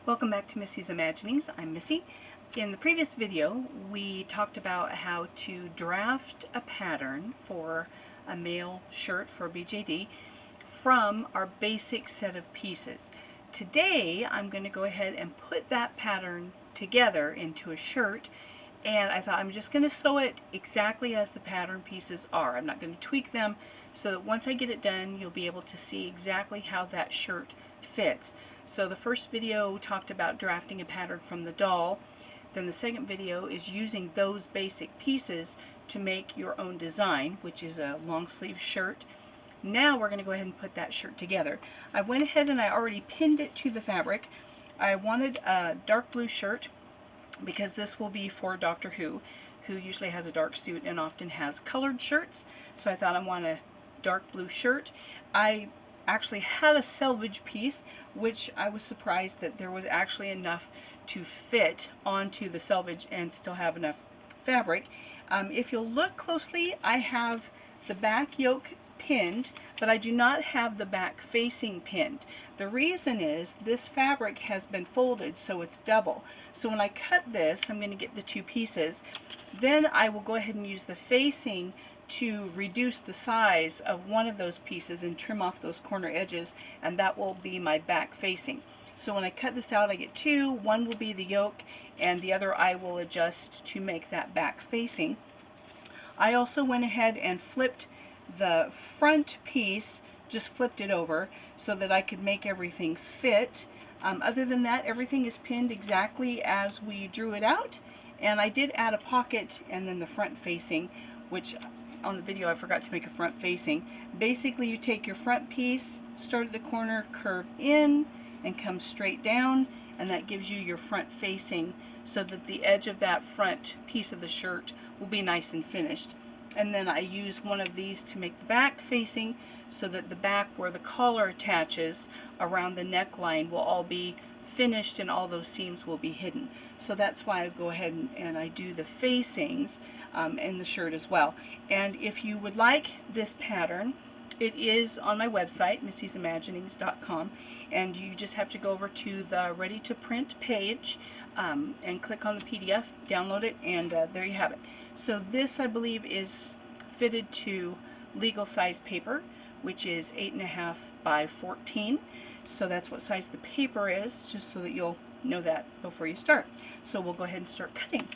Welcome back to Missy's Imaginings. I'm Missy. In the previous video, we talked about how to draft a pattern for a male shirt for BJD from our basic set of pieces. Today, I'm going to go ahead and put that pattern together into a shirt, and I thought I'm just going to sew it exactly as the pattern pieces are. I'm not going to tweak them, so that once I get it done, you'll be able to see exactly how that shirt fits. So the first video talked about drafting a pattern from the doll. Then the second video is using those basic pieces to make your own design, which is a long sleeve shirt. Now we're going to go ahead and put that shirt together. I went ahead and I already pinned it to the fabric. I wanted a dark blue shirt because this will be for Doctor Who usually has a dark suit and often has colored shirts. So I thought I want a dark blue shirt. I actually had a selvage piece, which I was surprised that there was actually enough to fit onto the selvage and still have enough fabric. If you'll look closely, I have the back yoke pinned, but I do not have the back facing pinned. The reason is this fabric has been folded so it's double. So when I cut this, I'm going to get the two pieces. Then I will go ahead and use the facing to reduce the size of one of those pieces and trim off those corner edges, and that will be my back facing. So when I cut this out, I get two. One will be the yoke and the other I will adjust to make that back facing. I also went ahead and flipped the front piece, just flipped it over so that I could make everything fit. Other than that, everything is pinned exactly as we drew it out, and I did add a pocket and then the front facing, which on the video I forgot to make a front facing. Basically, you take your front piece, start at the corner, curve in, and come straight down, and that gives you your front facing so that the edge of that front piece of the shirt will be nice and finished. And then I use one of these to make the back facing so that the back where the collar attaches around the neckline will all be finished and all those seams will be hidden. So that's why I go ahead and I do the facings in the shirt as well. And if you would like this pattern, it is on my website, Missy'sImaginings.com, and you just have to go over to the Ready to Print page and click on the PDF, download it, and there you have it. So this, I believe, is fitted to legal size paper, which is 8.5 by 14. So that's what size the paper is, just so that you'll know that before you start. So we'll go ahead and start cutting.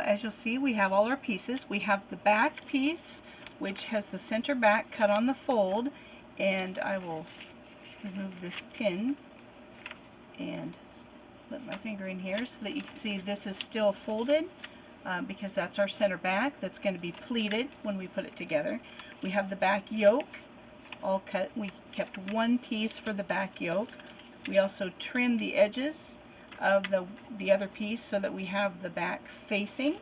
As you'll see, we have all our pieces. We have the back piece, which has the center back cut on the fold, and I will remove this pin and slip my finger in here so that you can see this is still folded because that's our center back. That's going to be pleated when we put it together. We have the back yoke all cut. We kept one piece for the back yoke. We also trimmed the edges of the other piece so that we have the back facing.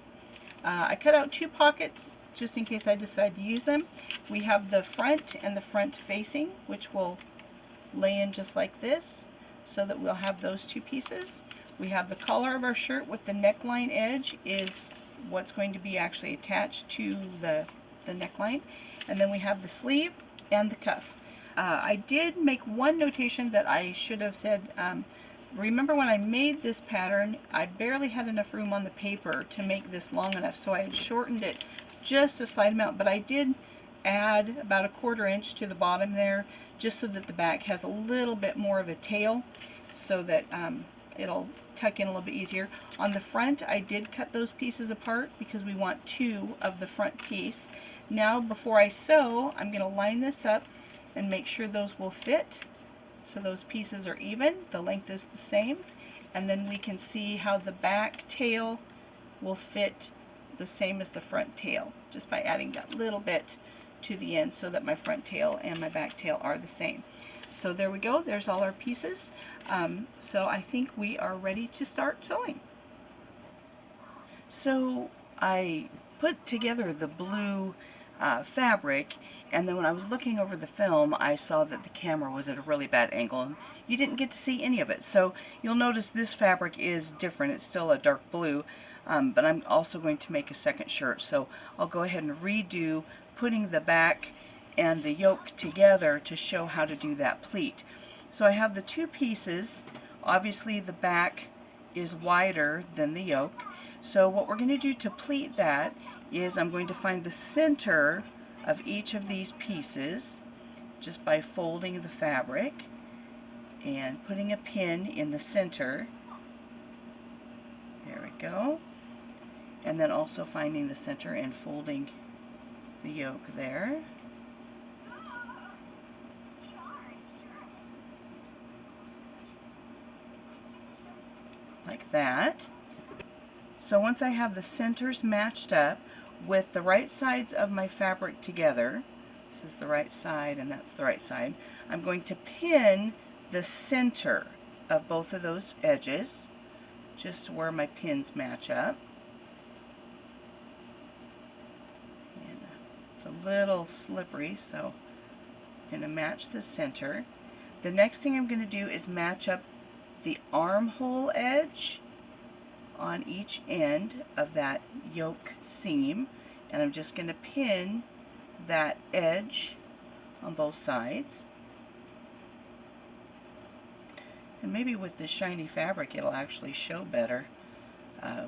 I cut out two pockets just in case I decide to use them. We have the front and the front facing, which will lay in just like this so that we'll have those two pieces. We have the collar of our shirt with the neckline edge is what's going to be actually attached to the neckline. And then we have the sleeve and the cuff. I did make one notation that I should have said. Remember when I made this pattern, I barely had enough room on the paper to make this long enough, so I had shortened it just a slight amount, but I did add about a 1/4 inch to the bottom there, just so that the back has a little bit more of a tail, so that it'll tuck in a little bit easier. On the front, I did cut those pieces apart because we want 2 of the front piece. Now, before I sew, I'm going to line this up and make sure those will fit. So those pieces are even, the length is the same, and then we can see how the back tail will fit the same as the front tail, just by adding that little bit to the end so that my front tail and my back tail are the same. So there we go, there's all our pieces. So I think we are ready to start sewing. So I put together the blue fabric, and then when I was looking over the film, I saw that the camera was at a really bad angle and you didn't get to see any of it. So you'll notice this fabric is different. It's still a dark blue, but I'm also going to make a second shirt. So I'll go ahead and redo putting the back and the yoke together to show how to do that pleat. So I have the 2 pieces. Obviously the back is wider than the yoke. So what we're going to do to pleat that is I'm going to find the center of each of these pieces just by folding the fabric and putting a pin in the center. There we go. And then also finding the center and folding the yoke there. Like that. So once I have the centers matched up with the right sides of my fabric together, this is the right side and that's the right side, I'm going to pin the center of both of those edges, just where my pins match up. And it's a little slippery, so I'm going to match the center. The next thing I'm going to do is match up the armhole edge on each end of that yoke seam, and I'm just going to pin that edge on both sides. And maybe with this shiny fabric it'll actually show better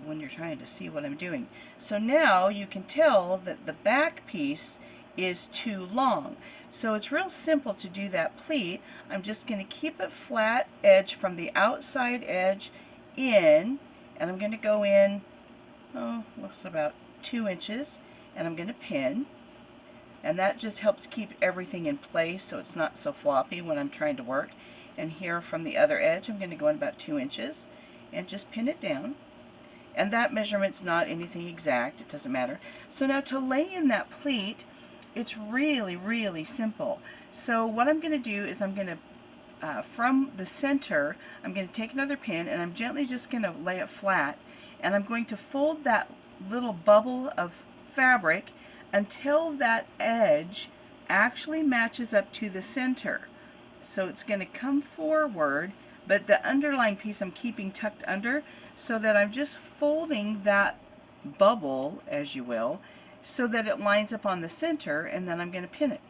when you're trying to see what I'm doing. So now you can tell that the back piece is too long. So it's real simple to do that pleat. I'm just going to keep it flat edge from the outside edge in, and I'm going to go in, looks about 2 inches, and I'm going to pin. And that just helps keep everything in place so it's not so floppy when I'm trying to work. And here from the other edge, I'm going to go in about 2 inches and just pin it down. And that measurement's not anything exact, it doesn't matter. So now to lay in that pleat, it's really, really simple. So what I'm going to do is I'm going to from the center, I'm going to take another pin and I'm gently just going to lay it flat, and I'm going to fold that little bubble of fabric until that edge actually matches up to the center. So it's going to come forward, but the underlying piece I'm keeping tucked under, so that I'm just folding that bubble, as you will, so that it lines up on the center, and then I'm going to pin it.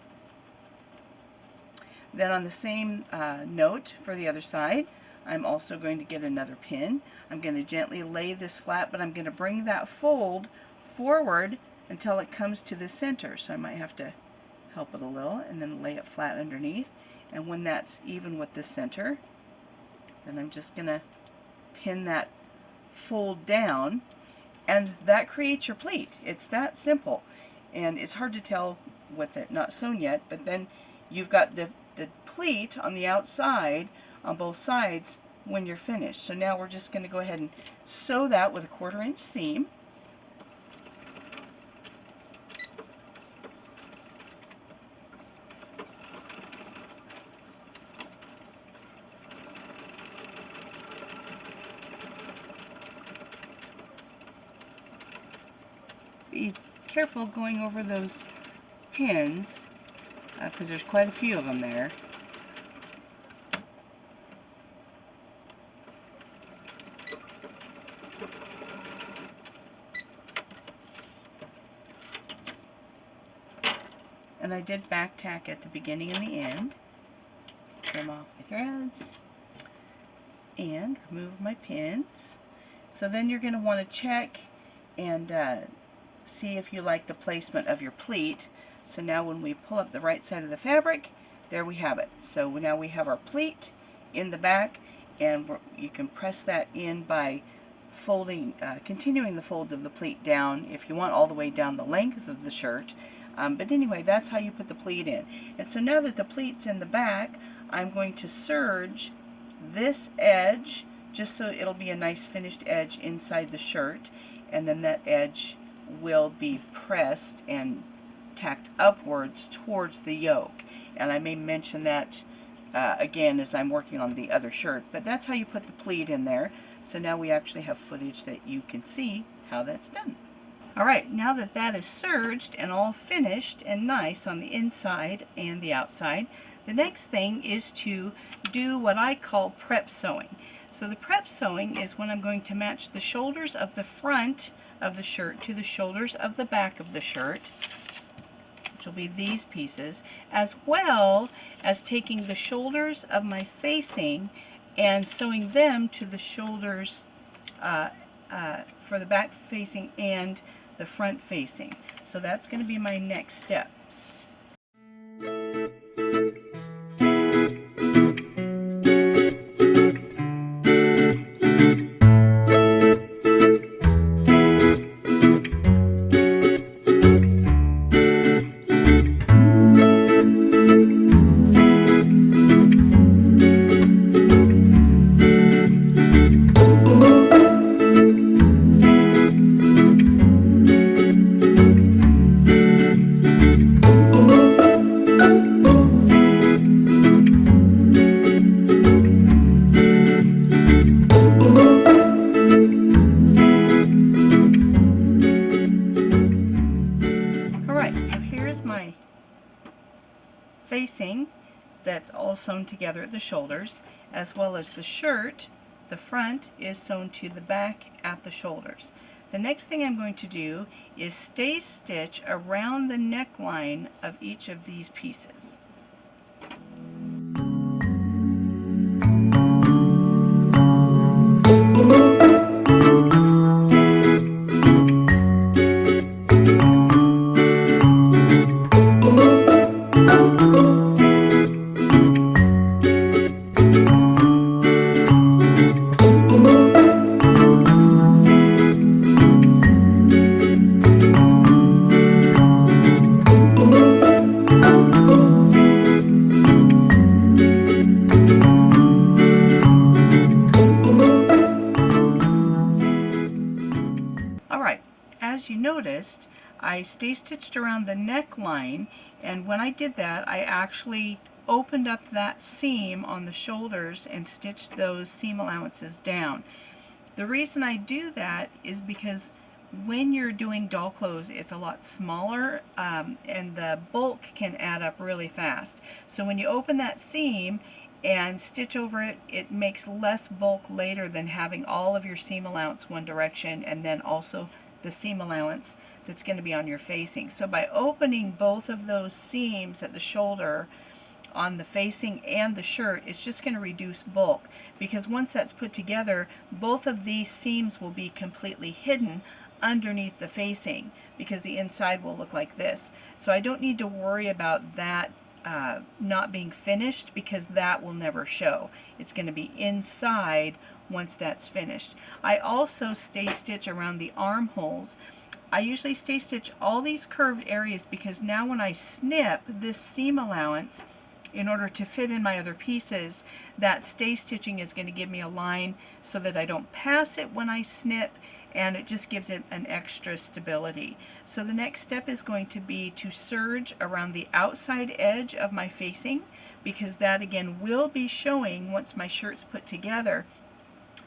Then on the same note for the other side, I'm also going to get another pin. I'm going to gently lay this flat, but I'm going to bring that fold forward until it comes to the center. So I might have to help it a little and then lay it flat underneath. And when that's even with the center, then I'm just going to pin that fold down, and that creates your pleat. It's that simple. And it's hard to tell with it not sewn yet, but then you've got the pleat on the outside on both sides when you're finished. So now we're just going to go ahead and sew that with a 1/4 inch seam. Be careful going over those pins because there's quite a few of them there. And I did back tack at the beginning and the end. Trim off my threads and remove my pins. So then you're going to want to check and see if you like the placement of your pleat. So now when we pull up the right side of the fabric, there we have it. So now we have our pleat in the back, and you can press that in by folding, continuing the folds of the pleat down if you want all the way down the length of the shirt. But anyway, that's how you put the pleat in. And so now that the pleat's in the back, I'm going to serge this edge just so it'll be a nice finished edge inside the shirt, and then that edge will be pressed and tacked upwards towards the yoke. And I may mention that again as I'm working on the other shirt, but that's how you put the pleat in there. So now we actually have footage that you can see how that's done. Alright, now that that is serged and all finished and nice on the inside and the outside, the next thing is to do what I call prep sewing. So the prep sewing is when I'm going to match the shoulders of the front of the shirt to the shoulders of the back of the shirt, which will be these pieces, as well as taking the shoulders of my facing and sewing them to the shoulders for the back facing and the front facing. So that's going to be my next steps. Facing that's all sewn together at the shoulders, as well as the shirt, the front is sewn to the back at the shoulders. The next thing I'm going to do is stay stitch around the neckline of each of these pieces. As you noticed, I stay stitched around the neckline, and when I did that, I actually opened up that seam on the shoulders and stitched those seam allowances down. The reason I do that is because when you're doing doll clothes, it's a lot smaller, and the bulk can add up really fast. So when you open that seam and stitch over it, it makes less bulk later than having all of your seam allowance one direction and then also the seam allowance that's going to be on your facing. So by opening both of those seams at the shoulder on the facing and the shirt, it's just going to reduce bulk, because once that's put together, both of these seams will be completely hidden underneath the facing, because the inside will look like this. So I don't need to worry about that not being finished, because that will never show. It's going to be inside once that's finished. I also stay stitch around the armholes. I usually stay stitch all these curved areas, because now when I snip this seam allowance in order to fit in my other pieces, that stay stitching is going to give me a line so that I don't pass it when I snip, and it just gives it an extra stability. So the next step is going to be to serge around the outside edge of my facing, because that again will be showing once my shirt's put together,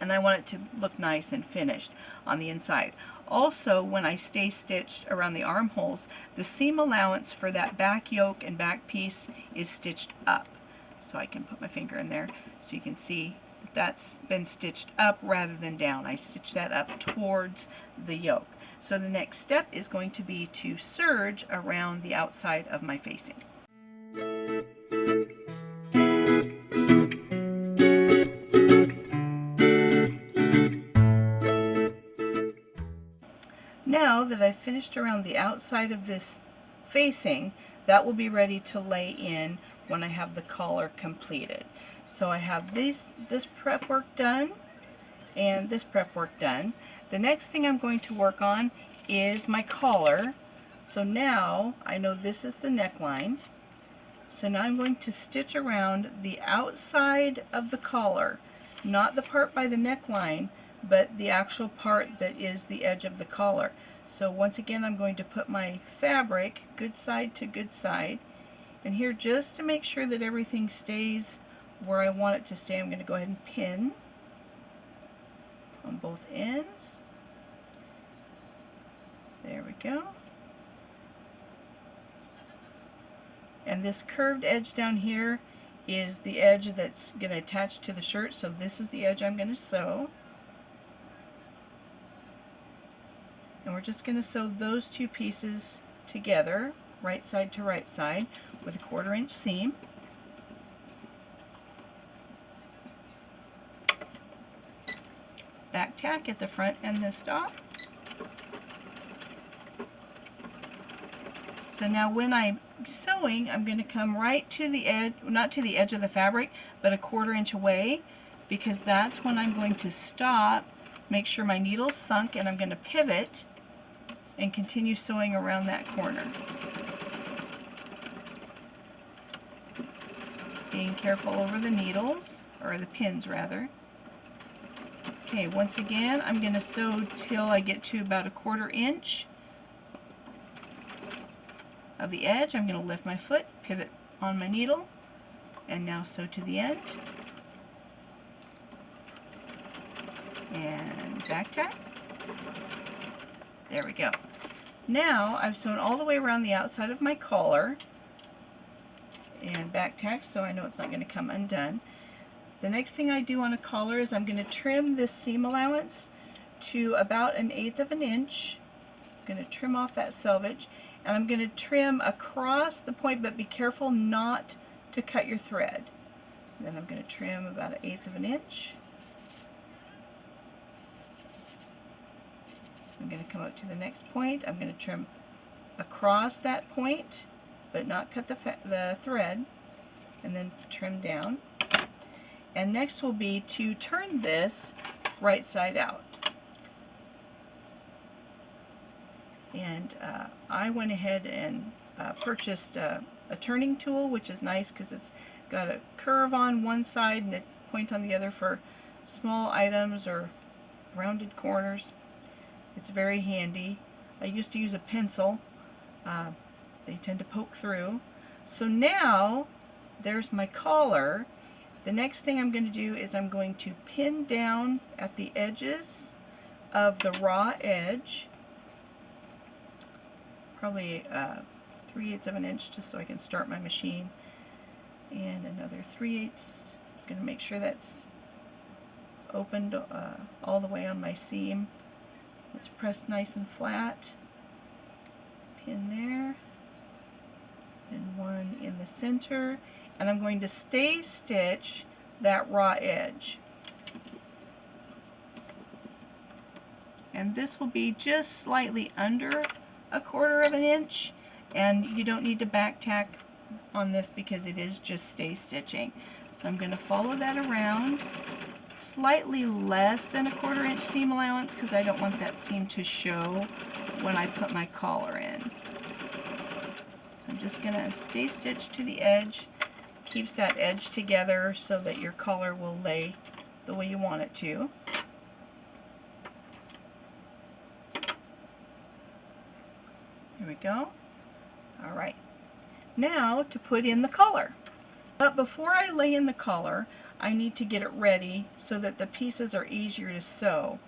and I want it to look nice and finished on the inside. Also, when I stay stitched around the armholes, the seam allowance for that back yoke and back piece is stitched up. So I can put my finger in there so you can see that that's been stitched up rather than down. I stitched that up towards the yoke. So the next step is going to be to serge around the outside of my facing. Now that I've finished around the outside of this facing, that will be ready to lay in when I have the collar completed. So I have this prep work done and this prep work done. The next thing I'm going to work on is my collar. So now I know this is the neckline. So now I'm going to stitch around the outside of the collar, not the part by the neckline, but the actual part that is the edge of the collar. So once again, I'm going to put my fabric good side to good side, and here, just to make sure that everything stays where I want it to stay, I'm going to go ahead and pin on both ends. There we go. And this curved edge down here is the edge that's going to attach to the shirt, so this is the edge I'm going to sew. And we're just going to sew those two pieces together, right side to right side, with a 1/4 inch seam. Back tack at the front and the stop. So now when I'm sewing, I'm going to come right to the edge, not to the edge of the fabric, but a 1/4 inch away, because that's when I'm going to stop, make sure my needle's sunk, and I'm going to pivot and continue sewing around that corner. Being careful over the needles, or the pins rather. Okay, once again, I'm going to sew till I get to about a 1/4 inch of the edge. I'm going to lift my foot, pivot on my needle, and now sew to the end. And back tack. There we go. Now I've sewn all the way around the outside of my collar and back tack, so I know it's not going to come undone. The next thing I do on a collar is I'm going to trim this seam allowance to about 1/8 of an inch. I'm going to trim off that selvage, and I'm going to trim across the point, but be careful not to cut your thread. Then I'm going to trim about 1/8 of an inch. I'm going to come up to the next point. I'm going to trim across that point, but not cut the thread, and then trim down. And next will be to turn this right side out. And I went ahead and purchased a turning tool, which is nice because it's got a curve on one side and a point on the other for small items or rounded corners. It's very handy. I used to use a pencil. They tend to poke through. So now there's my collar. The next thing I'm going to do is I'm going to pin down at the edges of the raw edge, probably 3/8 of an inch, just so I can start my machine, and another 3/8. I'm going to make sure that's opened all the way on my seam. It's pressed nice and flat. Pin there, and one in the center, and I'm going to stay stitch that raw edge. And this will be just slightly under 1/4 of an inch, and you don't need to back tack on this because it is just stay stitching. So I'm going to follow that around, slightly less than 1/4 inch seam allowance because I don't want that seam to show when I put my collar in. So I'm just going to stay stitched to the edge. Keeps that edge together so that your collar will lay the way you want it to. Here we go. Alright, now to put in the collar. But before I lay in the collar, I need to get it ready so that the pieces are easier to sew.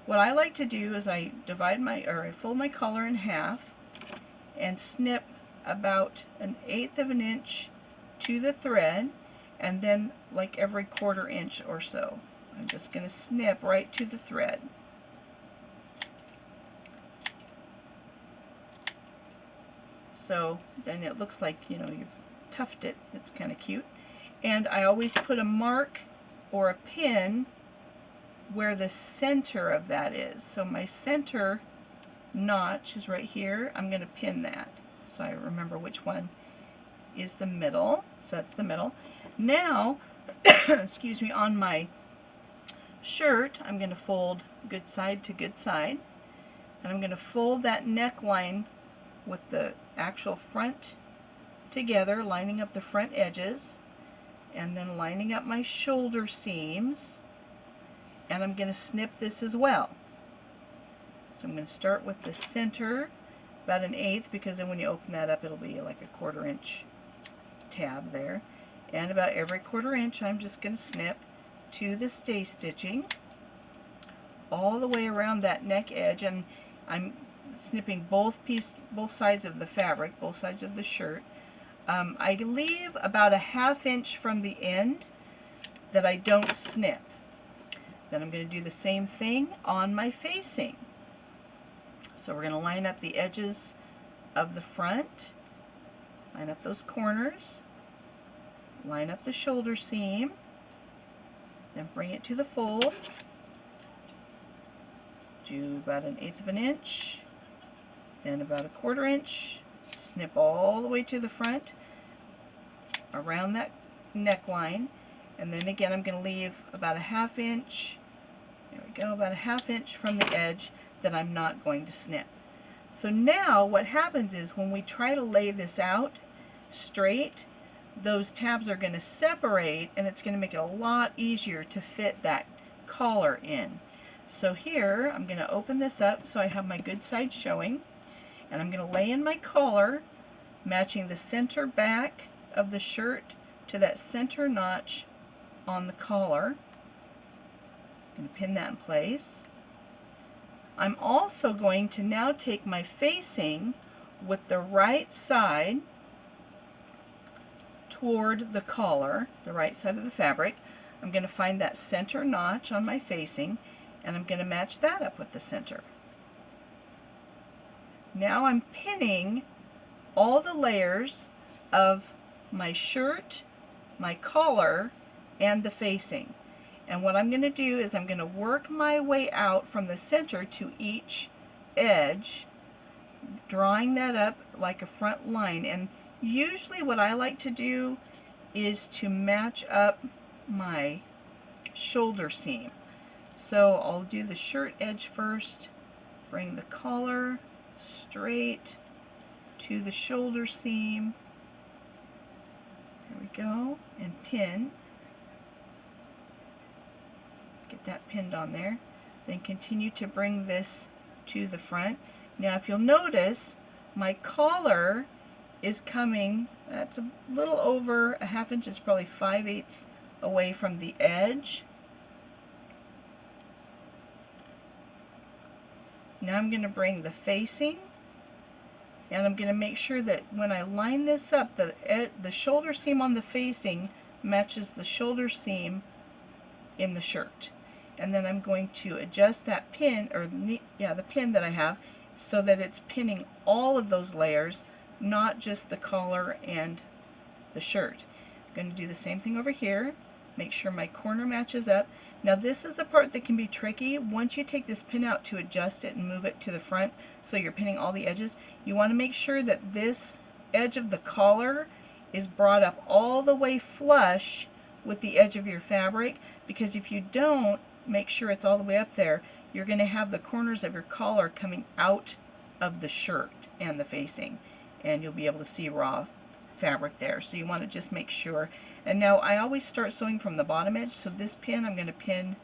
What I like to do is I fold my collar in half and snip about 1/8 of an inch to the thread, and then like every 1/4 inch or so. I'm just going to snip right to the thread. So then it looks like, you know, you've tucked it. It's kind of cute. And I always put a mark or a pin where the center of that is. So my center notch is right here. I'm going to pin that so I remember which one is the middle. So that's the middle. Now, excuse me, on my shirt, I'm going to fold good side to good side. And I'm going to fold that neckline with the actual front together, lining up the front edges, and then lining up my shoulder seams. And I'm going to snip this as well. So I'm going to start with the center, about 1/8, because then when you open that up it'll be like a 1/4 inch tab there. And about every 1/4 inch I'm just going to snip to the stay stitching all the way around that neck edge, and I'm snipping both sides of the fabric, both sides of the shirt. I leave about 1/2 inch from the end that I don't snip. Then I'm going to do the same thing on my facing. So we're going to line up the edges of the front, line up those corners, line up the shoulder seam, then bring it to the fold, do about 1/8 inch, then about 1/4 inch, snip all the way to the front around that neckline, and then again I'm going to leave about 1/2 inch, there we go, about 1/2 inch from the edge that I'm not going to snip. So now what happens is when we try to lay this out straight, those tabs are going to separate, and it's going to make it a lot easier to fit that collar in. So here I'm going to open this up so I have my good side showing, and I'm going to lay in my collar matching the center back of the shirt to that center notch on the collar. I'm going to pin that in place. I'm also going to now take my facing with the right side toward the collar, the right side of the fabric. I'm going to find that center notch on my facing, and I'm going to match that up with the center. Now I'm pinning all the layers of my shirt, my collar, and the facing. And what I'm going to do is I'm going to work my way out from the center to each edge, drawing that up like a front line. And usually what I like to do is to match up my shoulder seam. So I'll do the shirt edge first, bring the collar straight to the shoulder seam. There we go, and pin. Get that pinned on there. Then continue to bring this to the front. Now if you'll notice, my collar is coming, that's a little over 1/2 inch, it's probably 5/8 away from the edge. Now I'm going to bring the facing, and I'm going to make sure that when I line this up, the shoulder seam on the facing matches the shoulder seam in the shirt. And then I'm going to adjust that pin, or the pin that I have, so that it's pinning all of those layers, not just the collar and the shirt. I'm going to do the same thing over here. Make sure my corner matches up. Now this is the part that can be tricky. Once you take this pin out to adjust it and move it to the front so you're pinning all the edges, you want to make sure that this edge of the collar is brought up all the way flush with the edge of your fabric, because if you don't make sure it's all the way up there, you're going to have the corners of your collar coming out of the shirt and the facing, and you'll be able to see raw fabric there. So you want to just make sure. And now I always start sewing from the bottom edge, so this pin I'm going to pin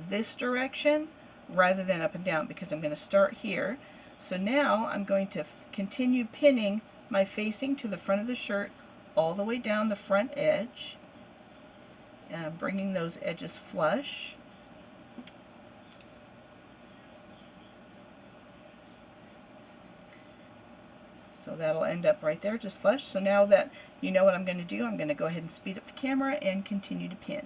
this direction rather than up and down, because I'm going to start here. So now I'm going to continue pinning my facing to the front of the shirt all the way down the front edge, and bringing those edges flush. So that'll end up right there, just flush. So now that you know what I'm going to do, I'm going to go ahead and speed up the camera and continue to pin.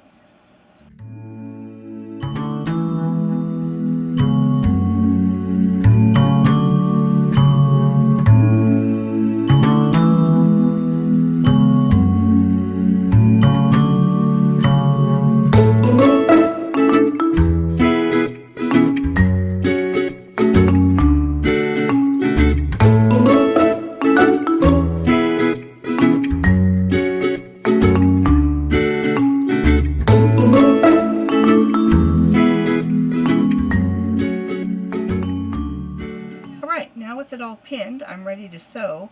I'm ready to sew.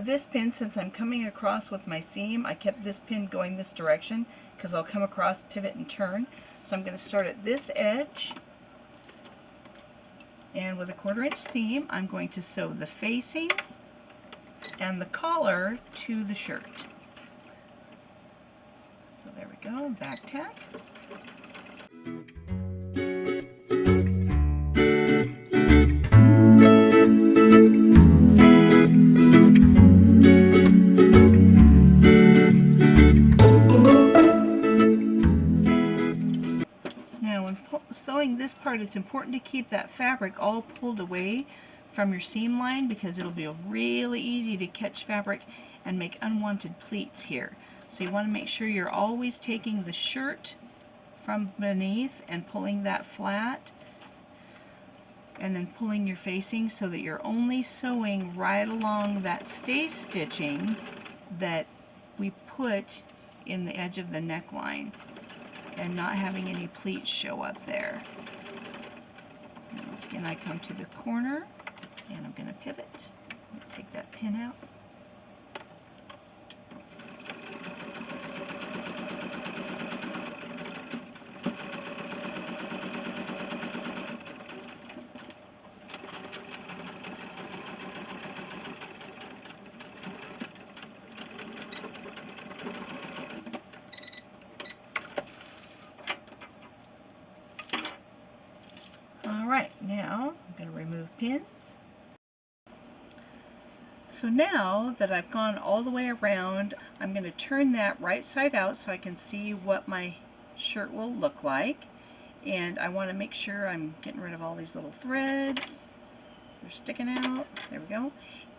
This pin, since I'm coming across with my seam, I kept this pin going this direction because I'll come across, pivot, and turn. So I'm going to start at this edge, and with a 1/4 inch seam I'm going to sew the facing and the collar to the shirt. So there we go, back tack. Now when sewing this part, it's important to keep that fabric all pulled away from your seam line because it'll be really easy to catch fabric and make unwanted pleats here. So you want to make sure you're always taking the shirt from beneath and pulling that flat, and then pulling your facing so that you're only sewing right along that stay stitching that we put in the edge of the neckline, and not having any pleats show up there. And once again, I come to the corner and I'm going to pivot. Take that pin out. Alright, now I'm going to remove pins. So now that I've gone all the way around, I'm going to turn that right side out so I can see what my shirt will look like. And I want to make sure I'm getting rid of all these little threads. They're sticking out. There we go.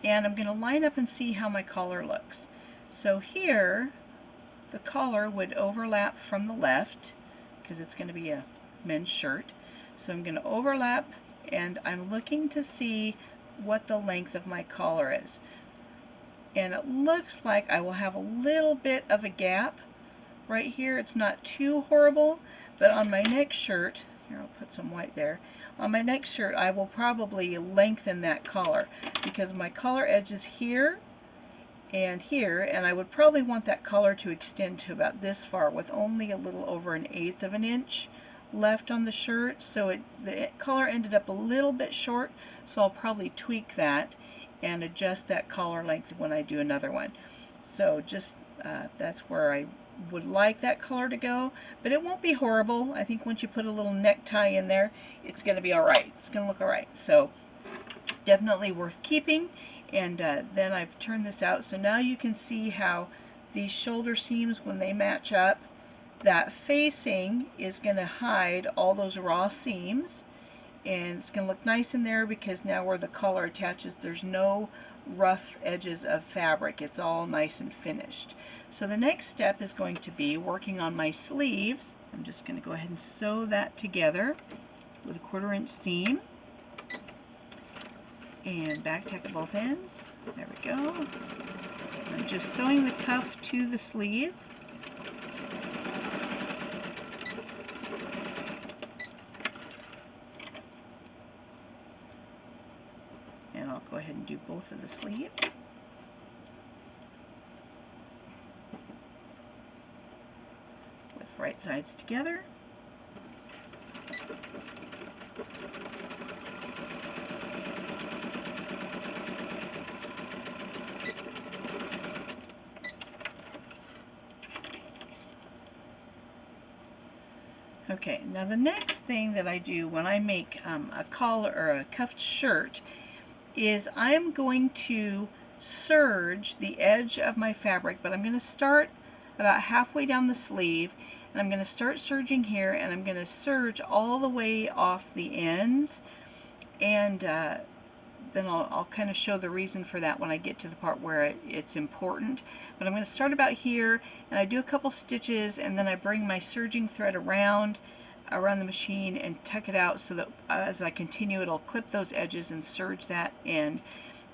And I'm going to line up and see how my collar looks. So here, the collar would overlap from the left because it's going to be a men's shirt. So I'm going to overlap, and I'm looking to see what the length of my collar is. And it looks like I will have a little bit of a gap right here. It's not too horrible, but on my next shirt, here I'll put some white there, on my next shirt I will probably lengthen that collar because my collar edge is here and here, and I would probably want that collar to extend to about this far with only a little over 1/8 of an inch left on the shirt. So the collar ended up a little bit short, so I'll probably tweak that and adjust that collar length when I do another one. So just that's where I would like that collar to go, but it won't be horrible. I think once you put a little necktie in there, it's going to be alright. It's going to look alright. So definitely worth keeping. And then I've turned this out, so now you can see how these shoulder seams, when they match up, that facing is going to hide all those raw seams, and it's going to look nice in there because now where the collar attaches, there's no rough edges of fabric. It's all nice and finished. So the next step is going to be working on my sleeves. I'm just going to go ahead and sew that together with a 1/4 inch seam and back tack at both ends. There we go. I'm just sewing the cuff to the sleeve. And I'll go ahead and do both of the sleeves. With right sides together. Okay, now the next thing that I do when I make a collar or a cuffed shirt is I'm going to serge the edge of my fabric, but I'm going to start about halfway down the sleeve, and I'm going to start serging here, and I'm going to serge all the way off the ends, and then I'll kind of show the reason for that when I get to the part where it's important. But I'm going to start about here, and I do a couple stitches, and then I bring my serging thread around the machine and tuck it out so that as I continue, it'll clip those edges and serge that end.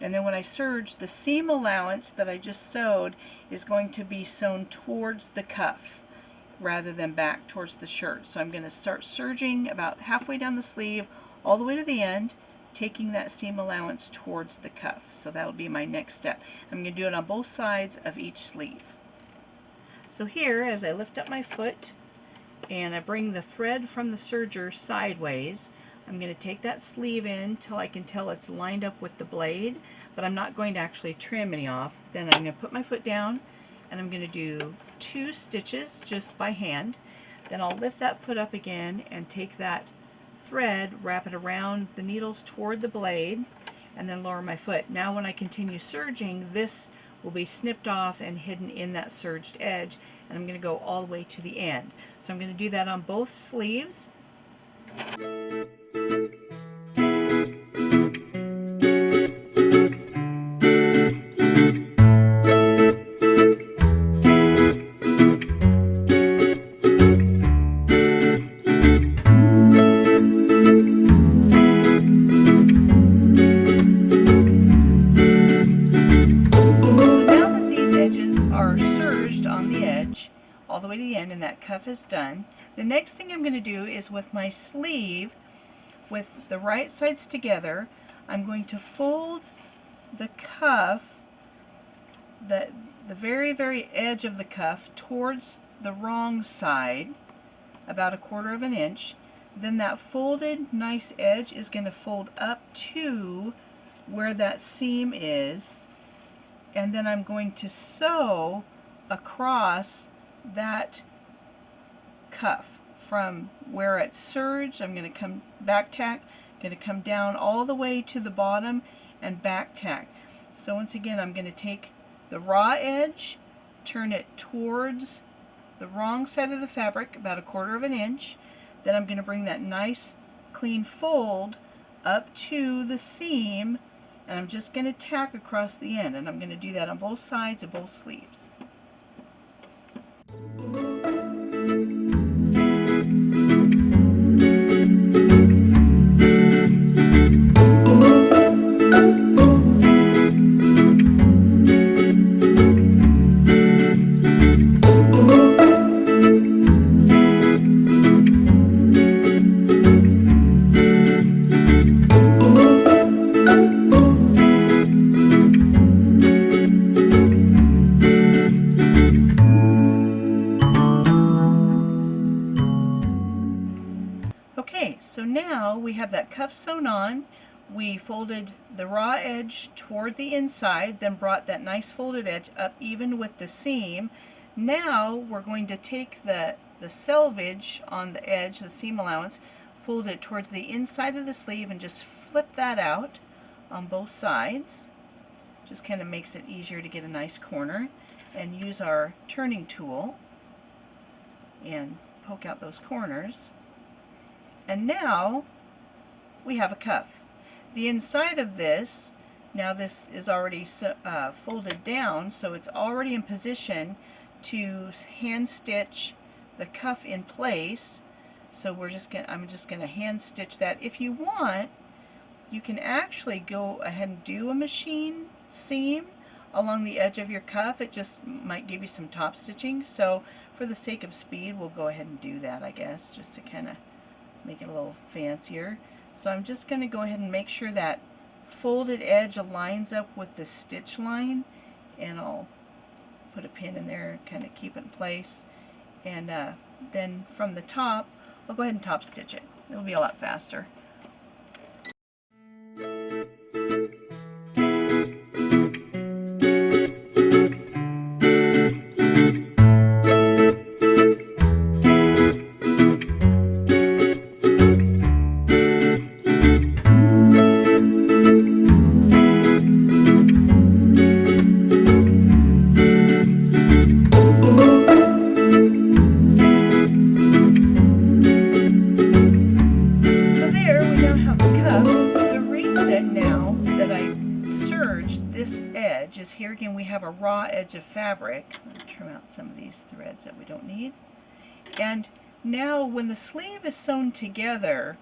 And then when I serge, the seam allowance that I just sewed is going to be sewn towards the cuff rather than back towards the shirt. So I'm going to start serging about halfway down the sleeve all the way to the end, taking that seam allowance towards the cuff. So that'll be my next step. I'm going to do it on both sides of each sleeve. So here, as I lift up my foot and I bring the thread from the serger sideways, I'm going to take that sleeve in till I can tell it's lined up with the blade, but I'm not going to actually trim any off. Then I'm going to put my foot down and I'm going to do 2 stitches just by hand. Then I'll lift that foot up again and take that thread, wrap it around the needles toward the blade, and then lower my foot. Now when I continue serging, this will be snipped off and hidden in that serged edge, and I'm going to go all the way to the end. So I'm going to do that on both sleeves. All the way to the end, and that cuff is done. The next thing I'm going to do is with my sleeve, with the right sides together, I'm going to fold the cuff, the very edge of the cuff towards the wrong side, about 1/4 of an inch. Then that folded nice edge is going to fold up to where that seam is, and then I'm going to sew across that cuff from where it's serged. I'm going to come back tack, going to come down all the way to the bottom and back tack. So once again, I'm going to take the raw edge, turn it towards the wrong side of the fabric, about 1/4 of an inch. Then I'm going to bring that nice clean fold up to the seam, and I'm just going to tack across the end, and I'm going to do that on both sides of both sleeves. Okay, so now we have that cuff sewn on. We folded the raw edge toward the inside, then brought that nice folded edge up even with the seam. Now we're going to take the selvage on the edge, the seam allowance, fold it towards the inside of the sleeve and just flip that out on both sides. Just kind of makes it easier to get a nice corner, and use our turning tool and poke out those corners. And now we have a cuff. The inside of this, now this is already folded down, so it's already in position to hand stitch the cuff in place. So I'm just going to hand stitch that. If you want, you can actually go ahead and do a machine seam along the edge of your cuff. It just might give you some top stitching. So for the sake of speed, we'll go ahead and do that, I guess, just to kind of make it a little fancier. So I'm just going to go ahead and make sure that folded edge lines up with the stitch line, and I'll put a pin in there and kind of keep it in place. And then from the top, I'll go ahead and top stitch it. It'll be a lot faster. Here again we have a raw edge of fabric. I'm going to trim out some of these threads that we don't need. And now when the sleeve is sewn together,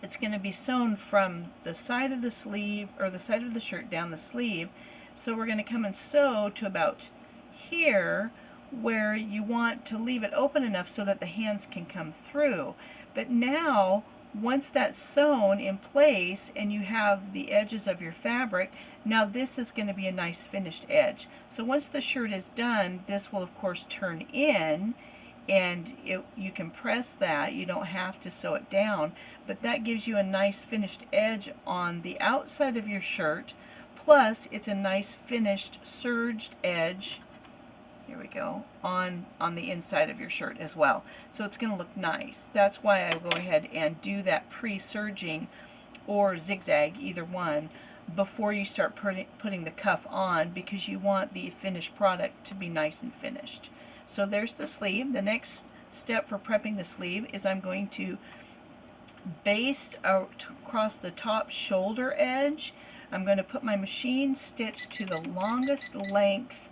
it's going to be sewn from the side of the sleeve, or the side of the shirt down the sleeve. So we're going to come and sew to about here, where you want to leave it open enough so that the hands can come through. But now once that's sewn in place and you have the edges of your fabric, now this is going to be a nice finished edge. So once the shirt is done, this will of course turn in, and you can press that. You don't have to sew it down, but that gives you a nice finished edge on the outside of your shirt. Plus it's a nice finished serged edge, here we go, on the inside of your shirt as well. So it's going to look nice. That's why I go ahead and do that pre-serging or zigzag, either one, before you start putting the cuff on, because you want the finished product to be nice and finished. So there's the sleeve. The next step for prepping the sleeve is I'm going to baste across the top shoulder edge. I'm going to put my machine stitch to the longest length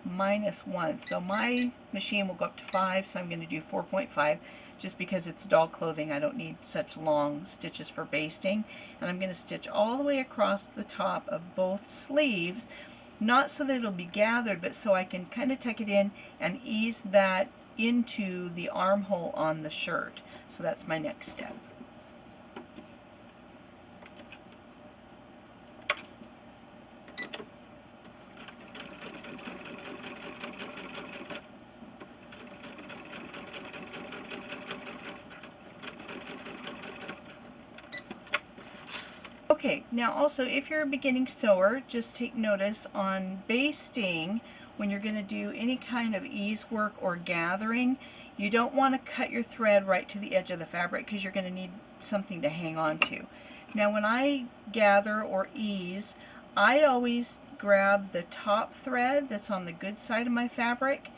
-1. So my machine will go up to 5, so I'm going to do 4.5 just because it's doll clothing. I don't need such long stitches for basting. And I'm going to stitch all the way across the top of both sleeves, not so that it'll be gathered, but so I can kind of tuck it in and ease that into the armhole on the shirt. So that's my next step. Okay, now also if you're a beginning sewer, just take notice on basting. When you're going to do any kind of ease work or gathering, you don't want to cut your thread right to the edge of the fabric, because you're going to need something to hang on to. Now when I gather or ease, I always grab the top thread that's on the good side of my fabric.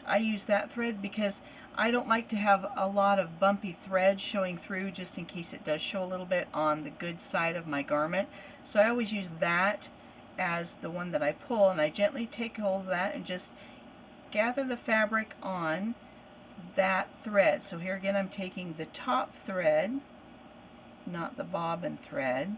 I use that thread because I don't like to have a lot of bumpy thread showing through, just in case it does show a little bit on the good side of my garment. So I always use that as the one that I pull, and I gently take hold of that and just gather the fabric on that thread. So here again I'm taking the top thread, not the bobbin thread,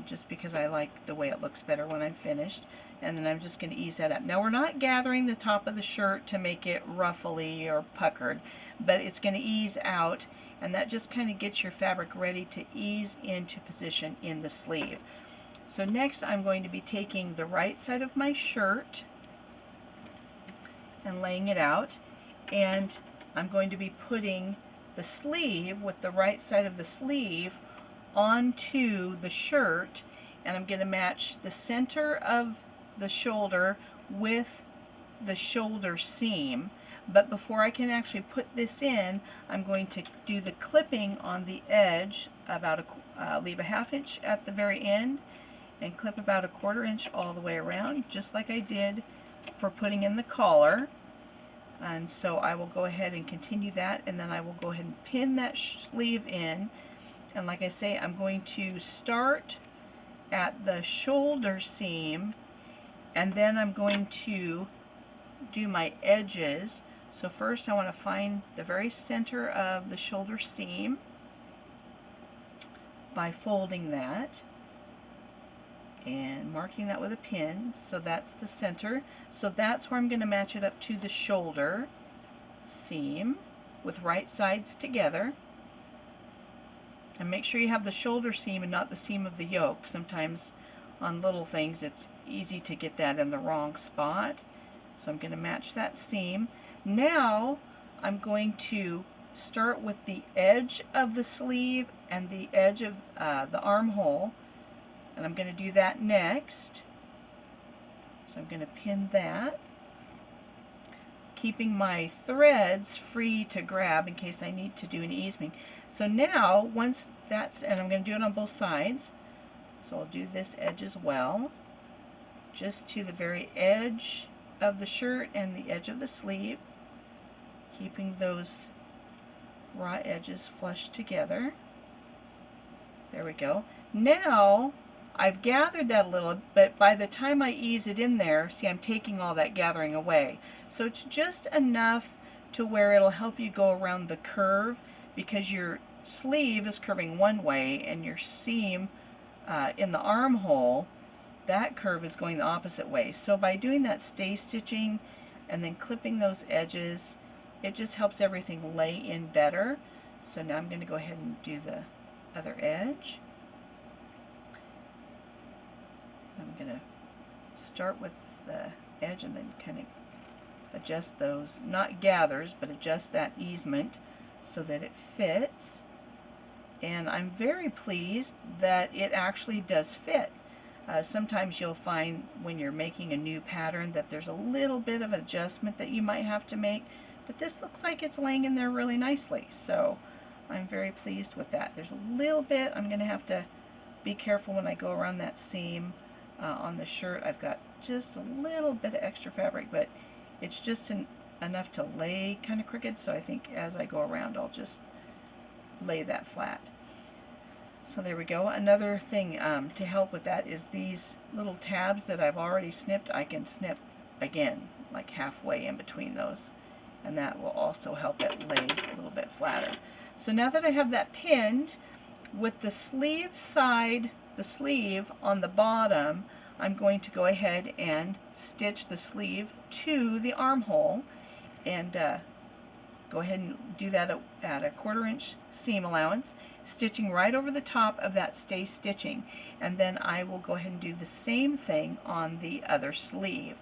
just because I like the way it looks better when I'm finished. And then I'm just going to ease that up. Now we're not gathering the top of the shirt to make it ruffly or puckered, but it's going to ease out, and that just kind of gets your fabric ready to ease into position in the sleeve. So next I'm going to be taking the right side of my shirt and laying it out, and I'm going to be putting the sleeve with the right side of the sleeve onto the shirt, and I'm going to match the center of the shoulder with the shoulder seam. But before I can actually put this in, I'm going to do the clipping on the edge, about leave a ½ inch at the very end and clip about a ¼ inch all the way around, just like I did for putting in the collar. And so I will go ahead and continue that, and then I will go ahead and pin that sleeve in. And like I say, I'm going to start at the shoulder seam, and then I'm going to do my edges. So first I want to find the very center of the shoulder seam by folding that and marking that with a pin. So that's the center. So that's where I'm going to match it up to the shoulder seam with right sides together. And make sure you have the shoulder seam and not the seam of the yoke. Sometimes on little things it's easy to get that in the wrong spot. So I'm going to match that seam. Now I'm going to start with the edge of the sleeve and the edge of the armhole, and I'm going to do that next. So I'm going to pin that, keeping my threads free to grab in case I need to do an easing. So now once that's, and I'm going to do it on both sides, so I'll do this edge as well, just to the very edge of the shirt and the edge of the sleeve, keeping those raw edges flush together. There we go. Now I've gathered that a little, but by the time I ease it in there, see, I'm taking all that gathering away. So it's just enough to where it'll help you go around the curve, because your sleeve is curving one way and your seam in the armhole, that curve is going the opposite way. So by doing that stay stitching and then clipping those edges, it just helps everything lay in better. So now I'm going to go ahead and do the other edge. I'm going to start with the edge and then kind of adjust those, not gathers, but adjust that easement so that it fits. And I'm very pleased that it actually does fit. Sometimes you'll find when you're making a new pattern that there's a little bit of adjustment that you might have to make, but this looks like it's laying in there really nicely, so I'm very pleased with that. There's a little bit, I'm going to have to be careful when I go around that seam on the shirt. I've got just a little bit of extra fabric, but it's just enough to lay kind of crooked, so I think as I go around I'll just lay that flat. So there we go. Another thing to help with that is these little tabs that I've already snipped. I can snip again, like halfway in between those, and that will also help it lay a little bit flatter. So now that I have that pinned, with the sleeve side, the sleeve on the bottom, I'm going to go ahead and stitch the sleeve to the armhole, and go ahead and do that at a 1/4 inch seam allowance, stitching right over the top of that stay stitching, and then I will go ahead and do the same thing on the other sleeve.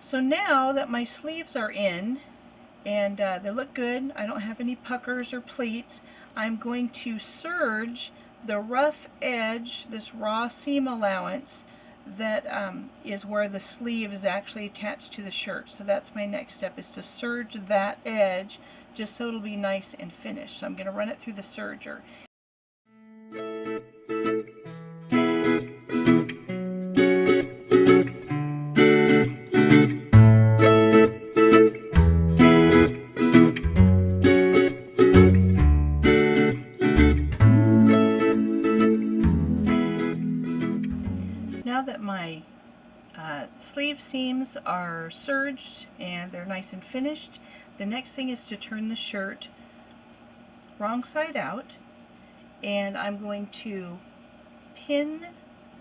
So now that my sleeves are in and they look good, I don't have any puckers or pleats, I'm going to serge the rough edge, this raw seam allowance that is where the sleeve is actually attached to the shirt. So that's my next step, is to serge that edge just so it'll be nice and finished. So I'm going to run it through the serger. Now that my sleeve seams are serged and they're nice and finished, the next thing is to turn the shirt wrong side out, and I'm going to pin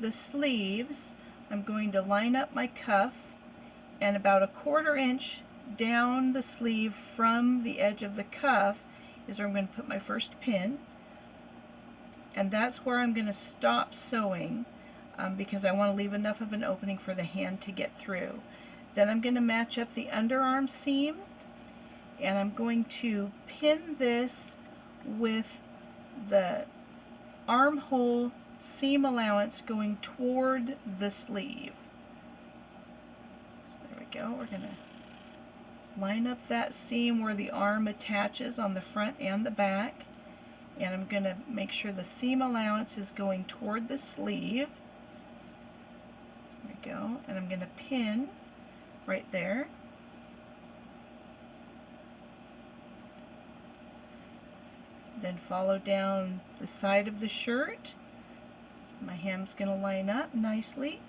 the sleeves. I'm going to line up my cuff, and about a 1/4 inch down the sleeve from the edge of the cuff is where I'm going to put my first pin, and that's where I'm going to stop sewing. Because I want to leave enough of an opening for the hand to get through. Then I'm going to match up the underarm seam, and I'm going to pin this with the armhole seam allowance going toward the sleeve. So there we go. We're going to line up that seam where the arm attaches on the front and the back, and I'm going to make sure the seam allowance is going toward the sleeve. Go, and I'm going to pin right there, then follow down the side of the shirt. My hem's going to line up nicely.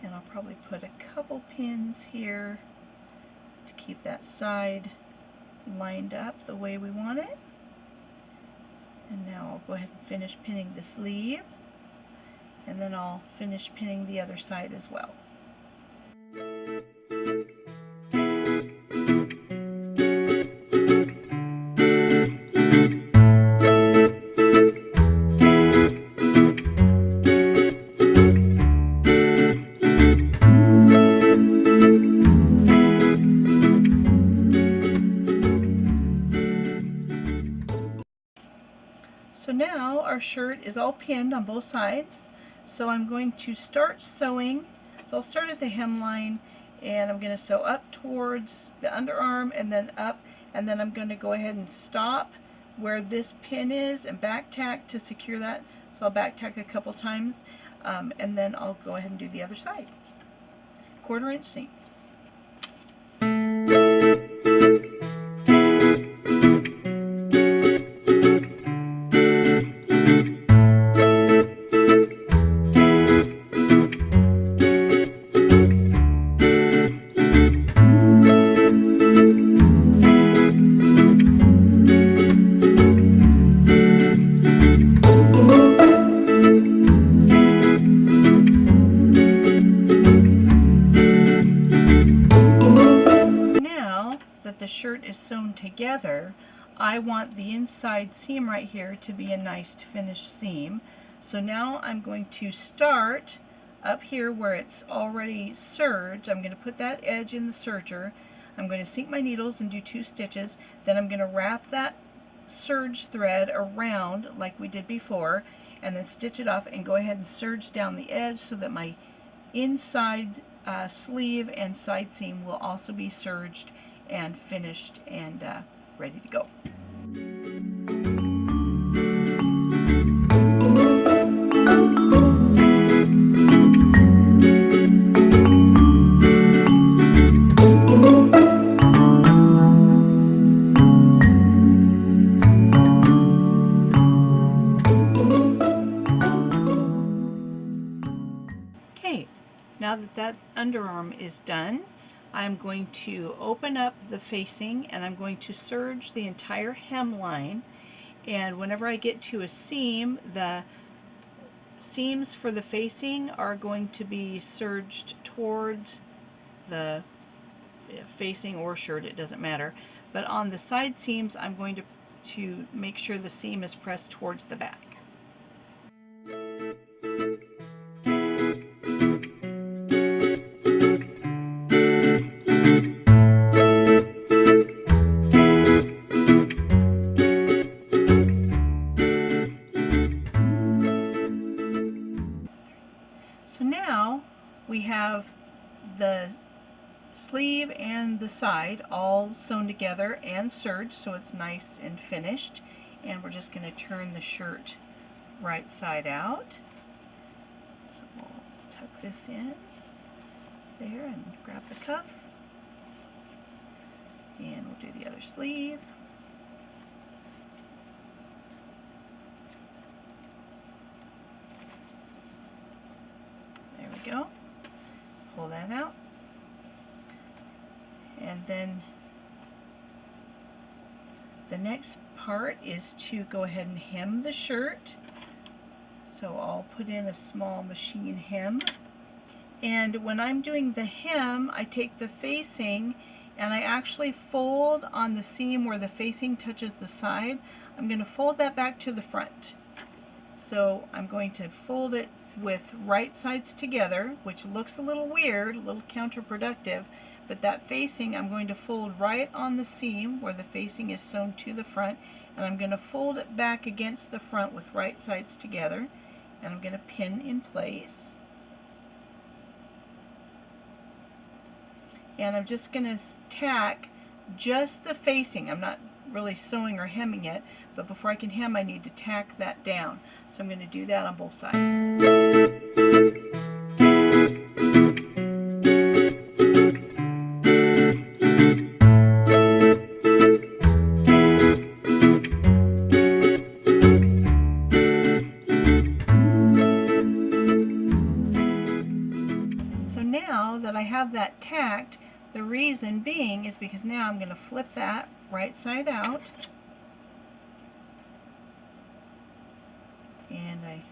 And I'll probably put a couple pins here to keep that side lined up the way we want it. And now I'll go ahead and finish pinning the sleeve, and then I'll finish pinning the other side as well. So now our shirt is all pinned on both sides. So I'm going to start sewing. So I'll start at the hemline, and I'm going to sew up towards the underarm and then up, and then I'm going to go ahead and stop where this pin is and back tack to secure that. So I'll back tack a couple times, and then I'll go ahead and do the other side. 1/4 inch seam. The shirt is sewn together, I want the inside seam right here to be a nice finished seam. So now I'm going to start up here where it's already serged. I'm going to put that edge in the serger. I'm going to sink my needles and do 2 stitches. Then I'm going to wrap that serge thread around like we did before, and then stitch it off and go ahead and serge down the edge so that my inside sleeve and side seam will also be serged and finished and ready to go. Okay, now that that underarm is done, I'm going to open up the facing and I'm going to serge the entire hemline, and whenever I get to a seam, the seams for the facing are going to be serged towards the facing or shirt, it doesn't matter, but on the side seams I'm going to make sure the seam is pressed towards the back. So now we have the sleeve and the side all sewn together and serged, so it's nice and finished. And we're just going to turn the shirt right side out. So we'll tuck this in there and grab the cuff. And we'll do the other sleeve. There we go. Pull that out. And then the next part is to go ahead and hem the shirt. So I'll put in a small machine hem. And when I'm doing the hem, I take the facing and I actually fold on the seam where the facing touches the side. I'm going to fold that back to the front. So I'm going to fold it with right sides together, which looks a little weird, a little counterproductive, but that facing I'm going to fold right on the seam where the facing is sewn to the front, and I'm going to fold it back against the front with right sides together, and I'm going to pin in place. And I'm just going to tack just the facing. I'm not really sewing or hemming it, but before I can hem I need to tack that down. So I'm going to do that on both sides. that tacked. The reason being is because now I'm going to flip that right side out, and I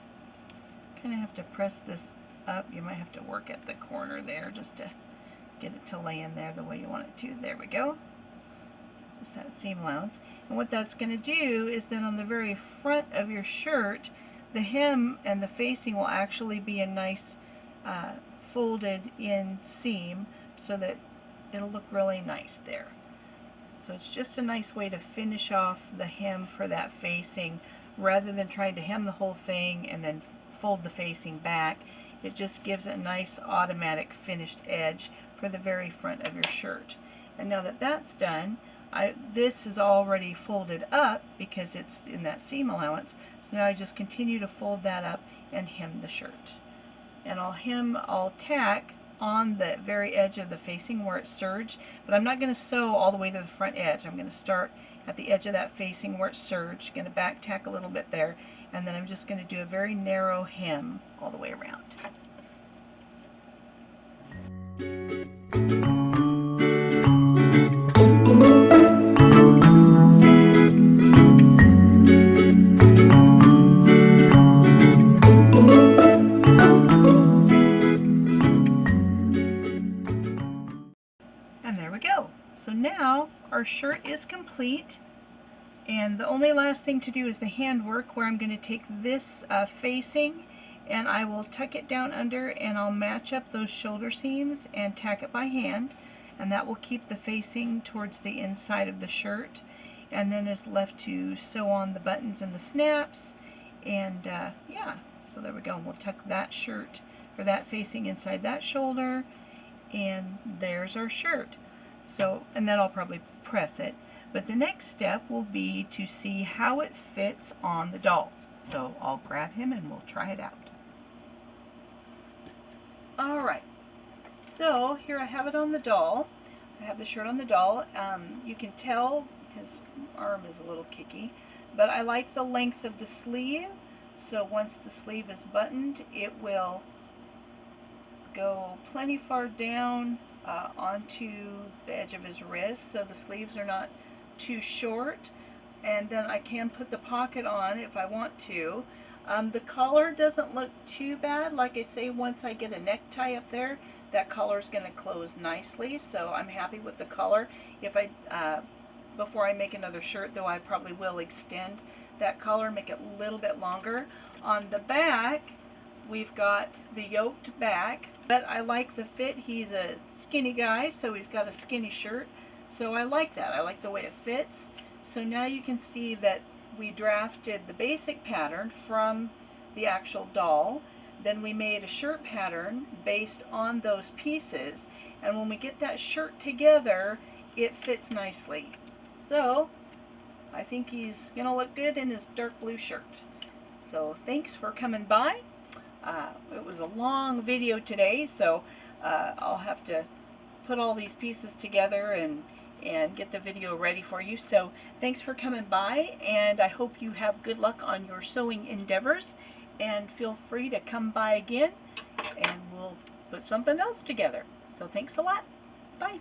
kind of have to press this up. You might have to work at the corner there just to get it to lay in there the way you want it to. There we go. Just that seam allowance. And what that's going to do is then on the very front of your shirt, the hem and the facing will actually be a nice folded in seam so that it'll look really nice there. So it's just a nice way to finish off the hem for that facing rather than trying to hem the whole thing and then fold the facing back. It just gives a nice automatic finished edge for the very front of your shirt. And now that that's done, this is already folded up because it's in that seam allowance. So now I just continue to fold that up and hem the shirt. And I'll tack on the very edge of the facing where it's serged, but I'm not going to sew all the way to the front edge. I'm going to start at the edge of that facing where it's serged, going to back tack a little bit there, and then I'm just going to do a very narrow hem all the way around. And there we go. So now our shirt is complete, and the only last thing to do is the handwork, where I'm going to take this facing and I will tuck it down under, and I'll match up those shoulder seams and tack it by hand, and that will keep the facing towards the inside of the shirt, and then is left to sew on the buttons and the snaps. And yeah, so there we go. And we'll tuck that shirt or that facing inside that shoulder, and there's our shirt. So, and then I'll probably press it, but the next step will be to see how it fits on the doll. So I'll grab him and we'll try it out. Alright, so here I have it on the doll. I have the shirt on the doll. You can tell his arm is a little kicky, but I like the length of the sleeve. So once the sleeve is buttoned, it will go plenty far down onto the edge of his wrist, so the sleeves are not too short. And then I can put the pocket on if I want to. The collar doesn't look too bad. Like I say, once I get a necktie up there, that collar is going to close nicely, so I'm happy with the collar. If before I make another shirt, though, I probably will extend that collar, make it a little bit longer. On the back, we've got the yoked back, but I like the fit. He's a skinny guy, so he's got a skinny shirt, so I like that. I like the way it fits. So now you can see that we drafted the basic pattern from the actual doll, then we made a shirt pattern based on those pieces, and when we get that shirt together, it fits nicely. So I think he's gonna look good in his dark blue shirt. So thanks for coming by. It was a long video today, so I'll have to put all these pieces together and get the video ready for you. So thanks for coming by, and I hope you have good luck on your sewing endeavors, and feel free to come by again and we'll put something else together. So thanks a lot. Bye.